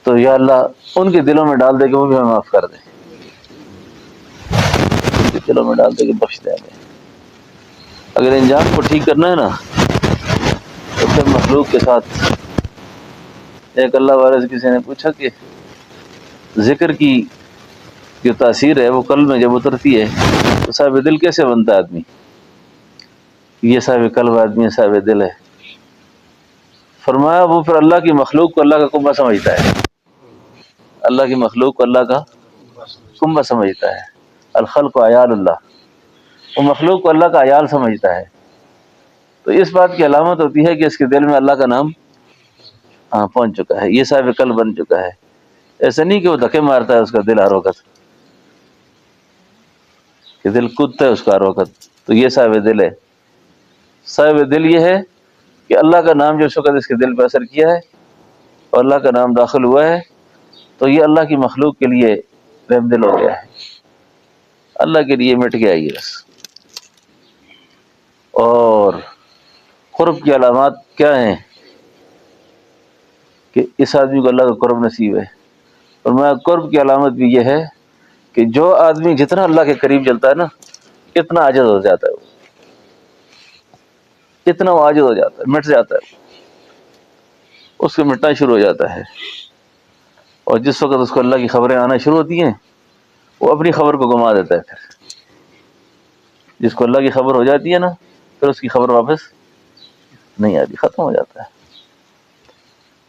A: تو یا اللہ ان کے دلوں میں ڈال دے کہ وہ بھی ہمیں معاف کر دیں، ان کے دلوں میں ڈال دے کہ بخش دیں ہمیں۔ اگر انجام کو ٹھیک کرنا ہے نا تو پھر مخلوق کے ساتھ، ایک اللہ والے سے کسی نے پوچھا کہ ذکر کی جو تاثیر ہے وہ قلب میں جب اترتی ہے تو صاحب دل کیسے بنتا ہے آدمی؟ یہ صاحب قلب آدمی صاحب دل ہے۔ فرمایا وہ پھر اللہ کی مخلوق کو اللہ کا کنبہ سمجھتا ہے، اللہ کی مخلوق کو اللہ کا کنبہ سمجھتا ہے۔ الخلق عیال اللہ، وہ مخلوق کو اللہ کا عیال سمجھتا ہے، تو اس بات کی علامت ہوتی ہے کہ اس کے دل میں اللہ کا نام پہنچ چکا ہے، یہ صاحب قلب بن چکا ہے۔ ایسا نہیں کہ وہ دھکے مارتا ہے اس کا دل ہر وقت، کہ دل کودتا ہے اس کا ہر وقت، تو یہ صاحب دل ہے۔ صاحب دل یہ ہے کہ اللہ کا نام جو اس وقت اس کے دل پہ اثر کیا ہے اور اللہ کا نام داخل ہوا ہے تو یہ اللہ کی مخلوق کے لیے رحم دل ہو گیا ہے، اللہ کے لیے مٹ گیا یہ بس۔ اور قرب کی علامات کیا ہیں کہ اس آدمی کو اللہ کا قرب نصیب ہے؟ اور میں قرب کی علامت بھی یہ ہے کہ جو آدمی جتنا اللہ کے قریب چلتا ہے نا اتنا عاجز ہو جاتا ہے، وہ اتنا وہ عاجز ہو جاتا ہے، مٹ جاتا ہے، اس کو مٹنا شروع ہو جاتا ہے۔ اور جس وقت اس کو اللہ کی خبریں آنا شروع ہوتی ہیں وہ اپنی خبر کو گما دیتا ہے، پھر جس کو اللہ کی خبر ہو جاتی ہے نا پھر اس کی خبر واپس نہیں آتی، ختم ہو جاتا ہے۔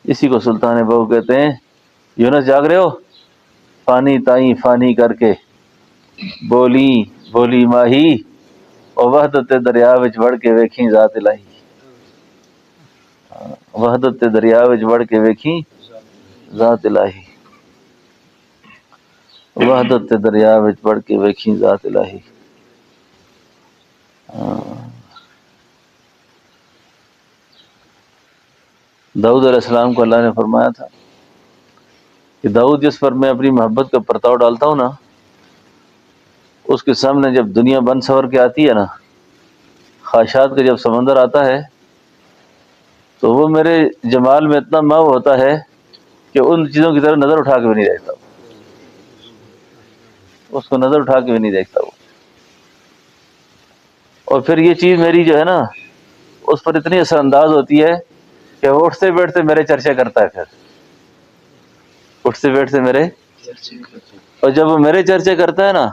A: اسی کو سلطان بہو کہتے ہیں، یونس جاگ رہے ہو؟ فانی تائیں فانی کر کے بولی بولی ماہی، اور وحدت دریا وچ وڑ کے ویکھی ذات الہی، وحدت دریا وچ وڑ کے ویکھی ذات الہی، وحدت دریا وچ وڑ کے ویکھی ذات الہی۔ داؤد علیہ السلام کو اللہ نے فرمایا تھا کہ داؤد جس پر میں اپنی محبت کا پرتاؤ ڈالتا ہوں نا اس کے سامنے جب دنیا بن سور کے آتی ہے نا، خواہشات کا جب سمندر آتا ہے تو وہ میرے جمال میں اتنا محو ہوتا ہے کہ ان چیزوں کی طرف نظر اٹھا کے بھی نہیں دیکھتا، اس کو نظر اٹھا کے بھی نہیں دیکھتا وہ۔ اور پھر یہ چیز میری جو ہے نا اس پر اتنی اثر انداز ہوتی ہے کہ وہ اٹھتے بیٹھتے میرے چرچے کرتا ہے، پھر اٹھتے بیٹھتے میرے، اور جب وہ میرے چرچے کرتا ہے نا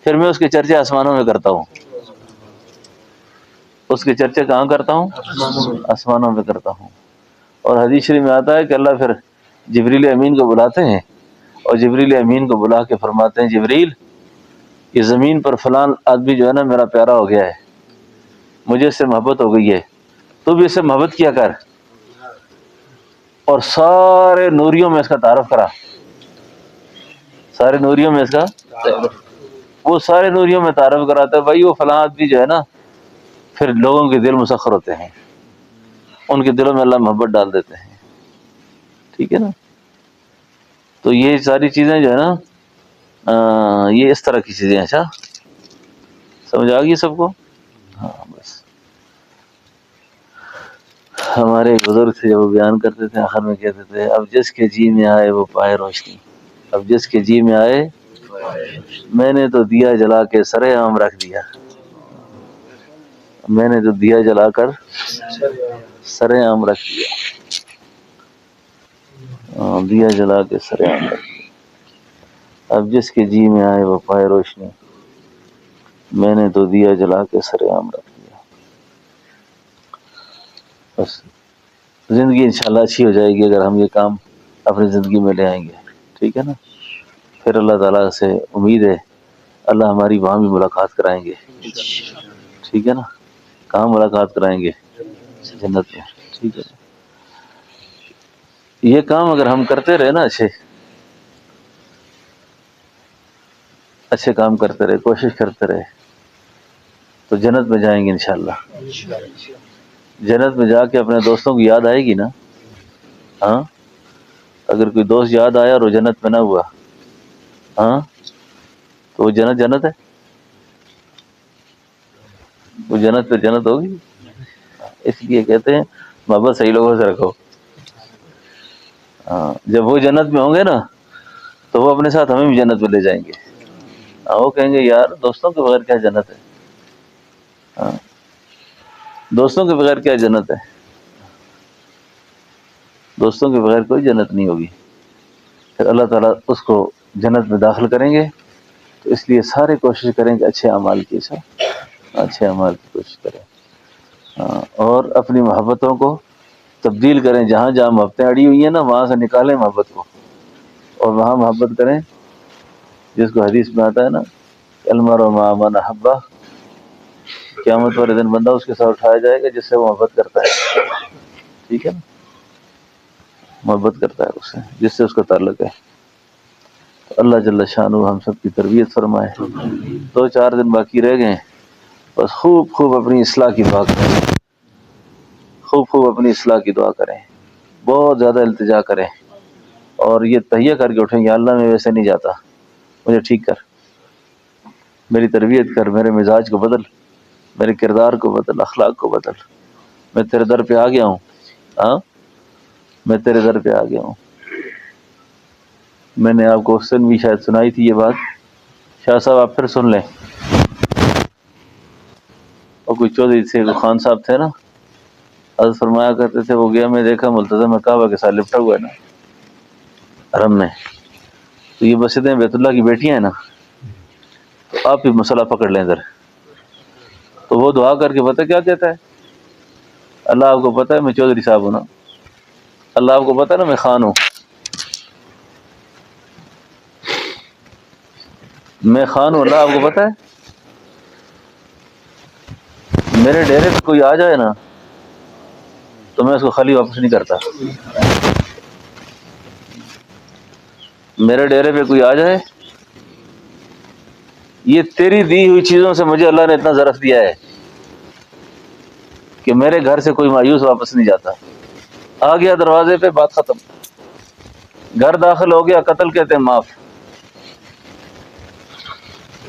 A: پھر میں اس کے چرچے آسمانوں میں کرتا ہوں، اس کے چرچے کہاں کرتا ہوں؟ آسمانوں میں کرتا ہوں۔ اور حدیث شریف میں آتا ہے کہ اللہ پھر جبریل امین کو بلاتے ہیں اور جبریل امین کو بلا کے فرماتے ہیں جبریل یہ زمین پر فلان آدمی جو ہے نا میرا پیارا ہو گیا ہے، مجھے اس سے محبت ہو گئی ہے، تو بھی اس سے محبت کیا کر اور سارے نوریوں میں اس کا تعارف کرا، سارے نوریوں میں اس کا وہ سارے نوریوں میں تعارف کراتا ہے بھائی وہ فلاں آدمی جو ہے نا، پھر لوگوں کے دل مسخر ہوتے ہیں، ان کے دلوں میں اللہ محبت ڈال دیتے ہیں، ٹھیک ہے نا۔ تو یہ ساری چیزیں جو ہے نا یہ اس طرح کی چیزیں، اچھا سمجھ آ گئی سب کو؟ ہاں بس ہمارے بزرگ تھے وہ بیان کرتے تھے، آخر میں کہتے تھے اب جس کے جی میں آئے وہ پائے روشنی، اب جس کے جی میں آئے، میں نے تو دیا جلا کے سرے عام رکھ دیا، میں نے تو دیا جلا کر سرے عام رکھ دیا، دیا جلا کے سرے عام رکھ دیا، اب جس کے جی میں آئے وہ پائے روشنی، میں نے تو دیا جلا کے سرے عام رکھ دیا۔ بس زندگی انشاءاللہ اچھی ہو جائے گی اگر ہم یہ کام اپنی زندگی میں لے آئیں گے، ٹھیک ہے نا۔ پھر اللہ تعالیٰ سے امید ہے اللہ ہماری وہاں بھی ملاقات کرائیں گے، ٹھیک ہے نا۔ کہاں ملاقات کرائیں گے؟ جنت میں، ٹھیک ہے۔ یہ کام اگر ہم کرتے رہے نا، اچھے کام کرتے رہے، کوشش کرتے رہے، تو جنت میں جائیں گے انشاءاللہ۔ جنت میں جا کے اپنے دوستوں کی یاد آئے گی نا، ہاں اگر کوئی دوست یاد آیا اور وہ جنت میں نہ ہوا، ہاں تو وہ جنت ہے، وہ جنت پہ جنت ہوگی۔ اس لیے کہتے ہیں محبت صحیح لوگوں سے رکھو، ہاں جب وہ جنت میں ہوں گے نا تو وہ اپنے ساتھ ہمیں بھی جنت میں لے جائیں گے، وہ کہیں گے یار دوستوں کے بغیر کیا جنت ہے، ہاں دوستوں کے بغیر کیا جنت ہے، دوستوں کے بغیر کوئی جنت نہیں ہوگی۔ پھر اللہ تعالیٰ اس کو جنت میں داخل کریں گے، تو اس لیے سارے کوشش کریں کہ اچھے اعمال کی، اچھے اعمال کی کوشش کریں، اور اپنی محبتوں کو تبدیل کریں، جہاں جہاں محبتیں اڑی ہوئی ہیں نا وہاں سے نکالیں محبت کو اور وہاں محبت کریں، جس کو حدیث میں آتا ہے نا المرء مع من احب، قیامت والے دن بندہ اس کے ساتھ اٹھایا جائے گا جس سے وہ محبت کرتا ہے، ٹھیک ہے نا، محبت کرتا ہے اس سے جس سے اس کا تعلق ہے۔ تو اللہ جل شانہ ہم سب کی تربیت فرمائے۔ 2-4 دن باقی رہ گئے، بس خوب خوب اپنی اصلاح کی دعا کریں، خوب خوب اپنی اصلاح کی دعا کریں، بہت زیادہ التجا کریں، اور یہ تہیہ کر کے اٹھیں، یا اللہ میں ویسے نہیں جاتا، مجھے ٹھیک کر، میری تربیت کر، میرے مزاج کو بدل، میرے کردار کو بدل، اخلاق کو بدل، میں تیرے در پہ آ گیا ہوں، ہاں میں تیرے در پہ آ گیا ہوں۔ میں نے آپ کو اس دن بھی شاید سنائی تھی یہ بات، شاہ صاحب آپ پھر سن لیں، اور کوئی چودھری سے خان صاحب تھے نا، حضرت فرمایا کرتے تھے وہ گیا میں دیکھا ملتزم کعبہ کے ساتھ لپٹا ہوا ہے نا حرم میں، تو یہ مسجدیں بیت اللہ کی بیٹیاں ہیں نا، تو آپ بھی مسئلہ پکڑ لیں ادھر، تو وہ دعا کر کے پتہ کیا کہتا ہے، اللہ آپ کو پتہ ہے میں چودھری صاحب ہوں نا، اللہ آپ کو پتہ ہے نا میں خان ہوں، میں خان ہوں، اللہ آپ کو پتہ ہے، میرے ڈیرے پہ کوئی آ جائے نا تو میں اس کو خالی واپس نہیں کرتا، میرے ڈیرے پہ کوئی آ جائے، یہ تیری دی ہوئی چیزوں سے مجھے اللہ نے اتنا ظرف دیا ہے کہ میرے گھر سے کوئی مایوس واپس نہیں جاتا، آ گیا دروازے پہ بات ختم، گھر داخل ہو گیا قتل کہتے ہیں معاف،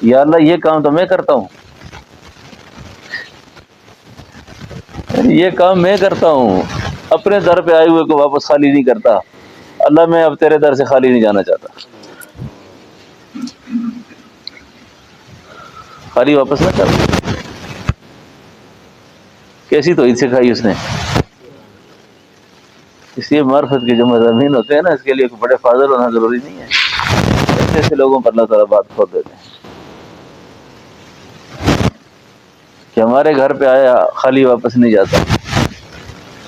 A: یا اللہ یہ کام تو میں کرتا ہوں، یہ کام میں کرتا ہوں، اپنے در پہ آئے ہوئے کو واپس خالی نہیں کرتا، اللہ میں اب تیرے در سے خالی نہیں جانا چاہتا، خالی واپس نہ کر، کیسی توحید سکھائی اس نے۔ اس لیے معرفت کے جو مضامین ہوتے ہیں نا اس کے لیے کوئی بڑے فاضل ہونا ضروری نہیں ہے، ایسے ایسے لوگوں پر اللہ تعالیٰ بات کھول دیتے ہیں کہ ہمارے گھر پہ آیا خالی واپس نہیں جاتا،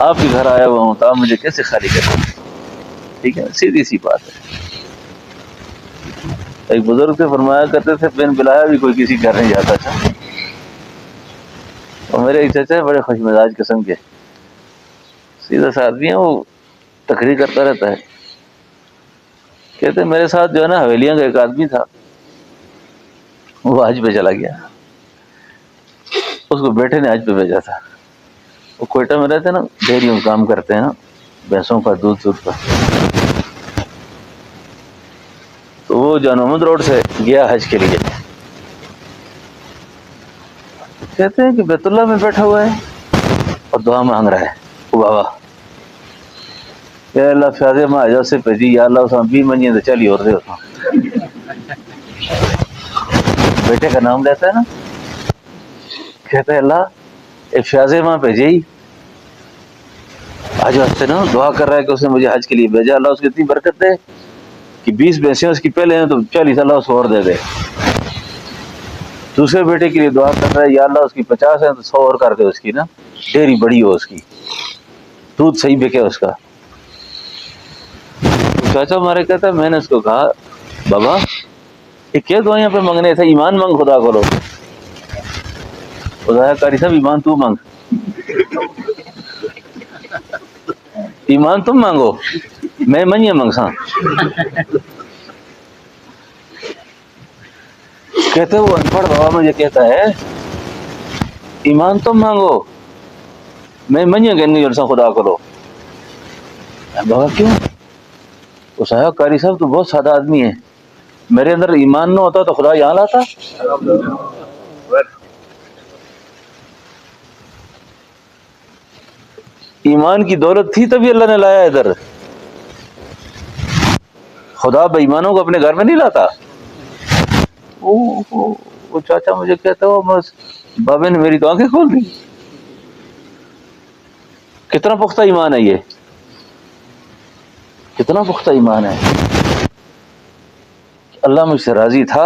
A: آپ کے گھر آیا ہوا ہوں تو آپ مجھے کیسے خالی کریں؟ ٹھیک ہے، سیدھی سی بات ہے۔ ایک بزرگ سے فرمایا کرتے تھے بن بلایا بھی کوئی کسی گھر نہیں جاتا تھا۔ اور میرے ایک چچا بڑے خوش مزاج قسم کے، سیدھا سا آدمی ہے، وہ تقریر کرتا رہتا ہے۔ کہتے میرے ساتھ جو ہے نا حویلیاں کا ایک آدمی تھا، وہ حج پہ چلا گیا، اس کو بیٹے نے حج پہ بھیجا تھا۔ وہ کوئٹہ میں رہتے نا، ڈیریوں میں کام کرتے ہیں نا، بھینسوں کا دودھ کا۔ تو وہ جان محمد روڈ سے گیا حج کے لیے۔ کہتے ہیں کہ بیت اللہ میں بیٹھا ہوا ہے اور دعا مانگ رہا ہے، وہ بابا یا اللہ فیاض ماں حجاز سے بھیجی، یا اللہ اس میں 20 منجیں تو چلی اور دے ہوتا۔ بیٹے کا نام لیتا ہے نا، کہتے ہیں اللہ ایک فیاض ماں بھیجی حج واسطے نا، دعا کر رہا ہے کہ اس نے مجھے حج کے لیے بھیجا، اللہ اس کو اتنی برکت دے کہ 20 بھینسیں اس کی پہلے ہیں تو 40 اللہ اس کو اور دے دے۔ دوسرے بیٹے کے لیے دعا کر رہا ہے، یا اللہ اس کی 50 ہیں تو 100 اور کر دے اس کی نا، ڈیری بڑی ہو اس کی، دودھ صحیح بکے اس کا۔ چاچا ہمارے کہتا ہے میں نے اس کو کہا بابا یہ کیا دعائیں پہ مانگنے تھے، ایمان مانگ خدا کو لو۔ خدا قاری صاحب ایمان تو مانگ، ایمان تم مانگو، میں منیے منگساں۔ کہتے وہ ان پڑھ بابا مجھے کہتا ہے ایمان تم مانگو، میں منیے گنی جلسا خدا کو لو۔ بابا کیوں؟ اس آیا قاری صاحب تو بہت سادہ آدمی ہے، میرے اندر ایمان نہ ہوتا تو خدا یہاں لاتا۔ ایمان کی دولت تھی تبھی اللہ نے لایا ادھر، خدا بے ایمانوں کو اپنے گھر میں نہیں لاتا۔ وہ چاچا مجھے کہتا ہے بس بابے نے میری تو آنکھیں کھول دی۔ کتنا پختہ ایمان ہے یہ، کتنا پختہ ایمان ہے۔ اللہ مجھ سے راضی تھا،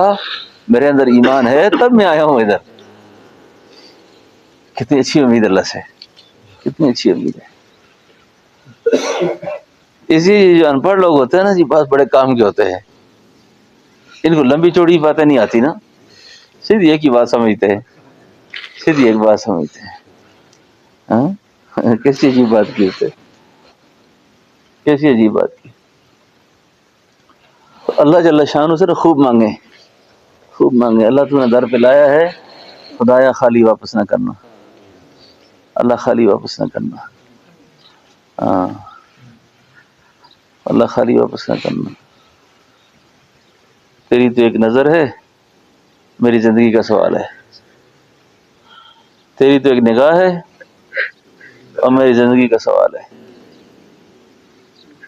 A: میرے اندر ایمان ہے تب میں آیا ہوں ادھر۔ کتنی اچھی امید اللہ سے، کتنی اچھی امید ہے۔ اسی جو ان پڑھ لوگ ہوتے ہیں نا جی، بس بڑے کام کے ہوتے ہیں، ان کو لمبی چوڑی باتیں نہیں آتی نا، سیدھی ایک ہی بات سمجھتے ہیں، سیدھی ایک بات سمجھتے ہیں۔ ہاں کیسی عجیب بات کی ہوتے، کیسی عجیب بات کی۔ اللہ جل شانہ سے خوب مانگے، خوب مانگے، اللہ تو نے در پہ لایا ہے، خدایا خالی واپس نہ کرنا، اللہ خالی واپس نہ کرنا، ہاں اللہ خالی واپس نہ کرنا۔ تیری تو ایک نظر ہے میری زندگی کا سوال ہے، تیری تو ایک نگاہ ہے اور میری زندگی کا سوال ہے۔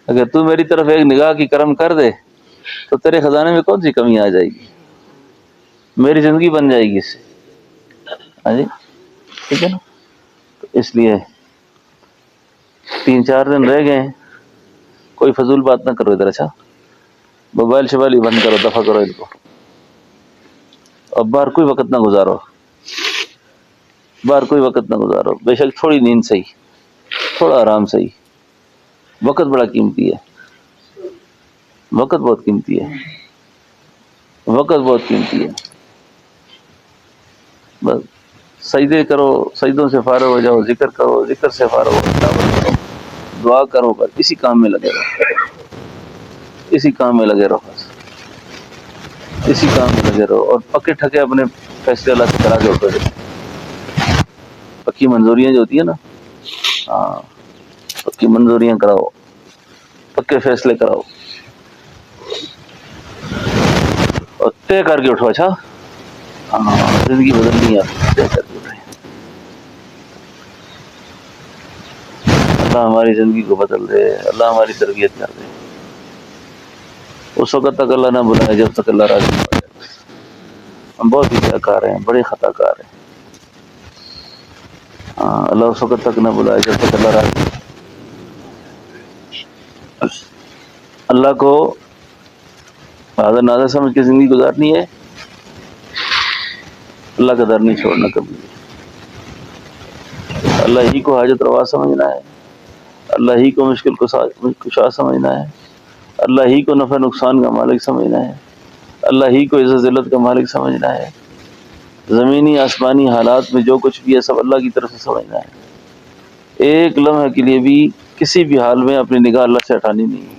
A: اگر تو میری طرف ایک نگاہ کی کرم کر دے تو تیرے خزانے میں کون سی کمی آ جائے گی، میری زندگی بن جائے گی اس سے۔ ہاں جی ٹھیک ہے نا، تو اس لیے 3-4 دن رہ گئے ہیں، کوئی فضول بات نہ کرو ادھر، اچھا موبائل شبائل ہی بند کرو، دفع کرو ان کو، اور باہر کوئی وقت نہ گزارو، باہر کوئی وقت نہ گزارو، بے شک تھوڑی نیند صحیح، تھوڑا آرام صحیح، وقت بڑا قیمتی ہے، وقت بہت قیمتی ہے، وقت بہت قیمتی ہے۔ بس سجدے کرو، سجدوں سے فارغ ہو جاؤ، ذکر کرو، ذکر سے فارغ ہو، تلاوت کرو، دعا کرو، بس اسی کام میں لگے رہو، اسی کام میں لگے رہو، بس اسی کام میں لگے رہو، اور پکے ٹھکے اپنے فیصلے اللہ سے کرا کے اٹھو جائے۔ پکی منظوریاں جو ہوتی ہیں نا، ہاں پکی منظوریاں کراؤ، پکے فیصلے کراؤ اور طے کر کے اٹھو، اچھا ہاں زندگی بدلنی ہے، طے کر کے اٹھیں۔ اللہ ہماری زندگی کو بدل دے، اللہ ہماری تربیت کر دے، اس وقت تک اللہ نہ بلائے جب تک اللہ راضی نہ ہو جائے۔ ہم بہت ہی خطا کار ہیں، بڑے خطا کار ہیں، ہاں اللہ اس وقت تک نہ بلائے جب تک اللہ راضی نہ ہو۔ اللہ کو حاضر ناظر سمجھ کے زندگی گزارنی ہے، اللہ کا در نہیں چھوڑنا کبھی، اللہ ہی کو حاجت روا سمجھنا ہے، اللہ ہی کو مشکل کشا سمجھنا ہے، اللہ ہی کو نفع نقصان کا مالک سمجھنا ہے، اللہ ہی کو عزت ذلت کا مالک سمجھنا ہے، زمینی آسمانی حالات میں جو کچھ بھی ہے سب اللہ کی طرف سے سمجھنا ہے، ایک لمحے کے لیے بھی کسی بھی حال میں اپنی نگاہ اللہ سے ہٹانی نہیں ہے۔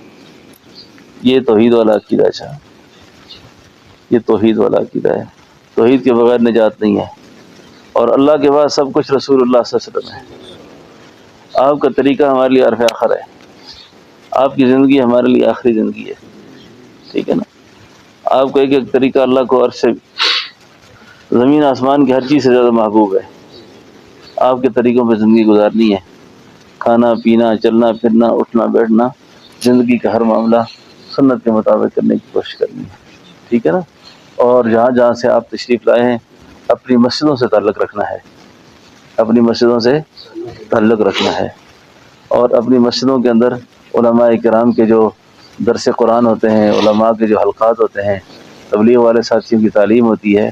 A: یہ توحید والا عقیدہ ہے صاحب، یہ توحید والا عقیدہ ہے، توحید کے بغیر نجات نہیں ہے، اور اللہ کے بعد سب کچھ رسول اللہ صلی اللہ علیہ وسلم ہے۔ آپ کا طریقہ ہمارے لیے عرف آخر ہے، آپ کی زندگی ہمارے لیے آخری زندگی ہے، ٹھیک ہے نا؟ آپ کا ایک ایک طریقہ اللہ کو عرش سے زمین آسمان کی ہر چیز سے زیادہ محبوب ہے۔ آپ کے طریقوں پہ زندگی گزارنی ہے، کھانا پینا چلنا پھرنا اٹھنا بیٹھنا، زندگی کا ہر معاملہ سنت کے مطابق کرنے کی کوشش کرنی ہے، ٹھیک ہے نا؟ اور جہاں جہاں سے آپ تشریف لائے ہیں اپنی مسجدوں سے تعلق رکھنا ہے، اپنی مسجدوں سے تعلق رکھنا ہے، اور اپنی مسجدوں کے اندر علماء کرام کے جو درس قرآن ہوتے ہیں، علماء کے جو حلقات ہوتے ہیں، تبلیغ والے ساتھیوں کی تعلیم ہوتی ہے،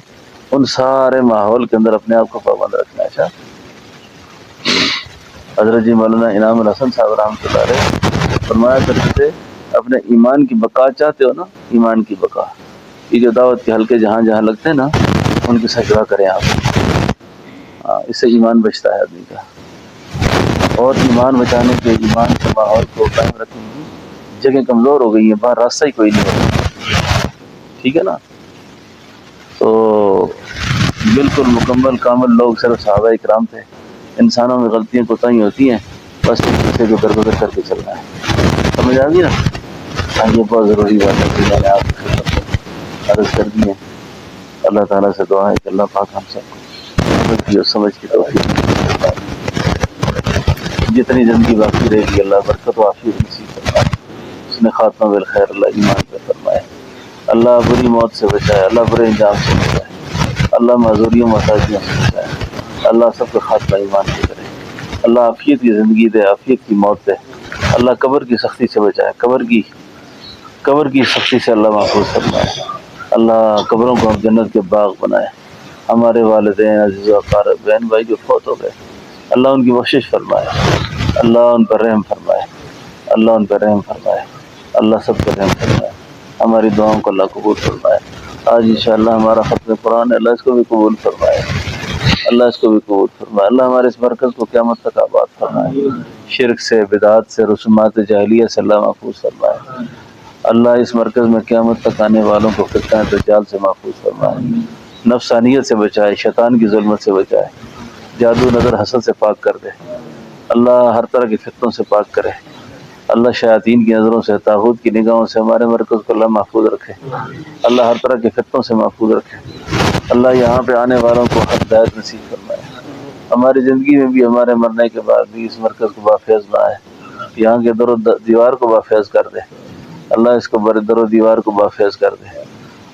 A: ان سارے ماحول کے اندر اپنے آپ کو پابند رکھنا ہے۔ اچھا، حضرت جی مولانا انعام الحسن صاحب رحمۃ اللہ علیہ فرمایا کرتے تھے، اپنے ایمان کی بقا چاہتے ہو نا، ایمان کی بقا، یہ جو دعوت کے حلقے جہاں جہاں لگتے ہیں نا ان کی سجدہ کریں آپ، اس سے ایمان بچتا ہے آدمی کا، اور ایمان بچانے کے ایمان کے ماحول کو قائم رکھنے کی جگہ کمزور ہو گئی ہے، باہر راستہ ہی کوئی نہیں ہوتا، ٹھیک ہے نا؟ تو بالکل مکمل کامل لوگ صرف صحابہ کرام تھے، انسانوں میں غلطیاں کوتاہیاں ہوتی ہیں، بس ایک دوسرے کو درگزر کر کے چلنا ہے، سمجھ آ گئی نا؟ ہاں، یہ بہت ضروری بات ہے کہ میں نے آپ کی خدمت میں عرض کر دی ہے۔ اللہ تعالیٰ سے دعا ہے کہ اللہ پاک ہم سب کو سمجھ کی توفیق فرمائے، جتنی زندگی باقی رہے گی اللہ برکت و عافیت نصیب فرمائے، اس نے خاتمہ بالخیر اللہ ایمان پہ فرمائے، اللہ بری موت سے بچائے، اللہ برے انجام سے بچائے، اللہ معذوریوں محتاجیوں سے بچائے، اللہ سب کو خاتمہ ایمان پہ کرے، اللہ عافیت کی زندگی دے، عافیت کی موت دے، اللہ قبر کی سختی سے بچائے، قبر کی سختی سے اللہ محفوظ فرمائے، اللہ قبروں کو ہم جنت کے باغ بنائے، ہمارے والدین عزیز و اقارب بہن بھائی جو فوت ہو گئے اللہ ان کی بخشش فرمائے، اللہ ان پر رحم فرمائے، اللہ ان پر رحم فرمائے، اللہ سب پر رحم فرمائے، ہماری دعاؤں کو اللہ قبول فرمائے۔ آج انشاءاللہ ہمارا ختم قرآن ہے، اللہ اس کو بھی قبول فرمائے، اللہ اس کو بھی قبول فرمائے، اللہ ہمارے اس مرکز کو قیامت تک آباد فرمائے، شرک سے بدعات سے رسومات جاہلیہ سے اللہ محفوظ فرمائے، اللہ اس مرکز میں قیامت تک آنے والوں کو فتنہ دجال سے محفوظ فرمائے، نفسانیت سے بچائے، شیطان کی ظلمت سے بچائے، جادو نظر حسد سے پاک کر دے، اللہ ہر طرح کی فتنوں سے پاک کرے، اللہ شیاطین کی نظروں سے طاغوت کی نگاہوں سے ہمارے مرکز کو اللہ محفوظ رکھے، اللہ ہر طرح کی فتنوں سے محفوظ رکھے، اللہ یہاں پہ آنے والوں کو ہدایت نصیب فرمائے، ہماری زندگی میں بھی ہمارے مرنے کے بعد بھی اس مرکز کو بافیض بنائے، یہاں کے در و دیوار کو بافیض کر دے، اللہ اس کو در و دیوار کو بافیض کر دے،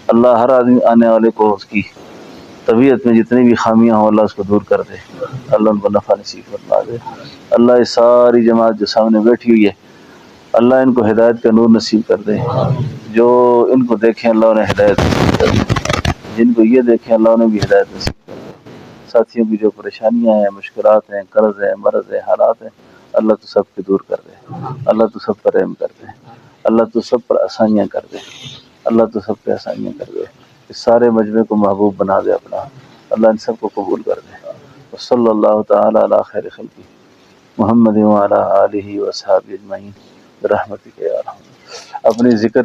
A: اللہ ہر آدمی آنے والے کو اس کی طبیعت میں جتنی بھی خامیاں ہوں اللہ اس کو دور کر دے، اللہ ان کو نفع نصیب فرما دے، اللہ یہ ساری جماعت جو سامنے بیٹھی ہوئی ہے اللہ ان کو ہدایت کا نور نصیب کر دے، جو ان کو دیکھیں اللہ انہیں ہدایت نصیب کر دے، جن کو یہ دیکھیں اللہ انہیں بھی ہدایت نصیب کر دے، ساتھیوں کی جو پریشانیاں ہیں، مشکلات ہیں، قرض ہیں، مرض ہیں، حالات ہیں، اللہ تو سب کے دور کر دے، اللہ تو سب پر رحم کر دے، اللہ تو سب پر آسانیاں کر دے، اللہ تو سب پہ آسانیاں کر دے، اس سارے مجمع کو محبوب بنا دے اپنا، اللہ ان سب کو قبول کر دے، صلی اللہ تعالی علی خیر خلقہ محمد وعلی آلہ وصحبہ اجمعین برحمتک یا ارحم۔ اپنی ذکر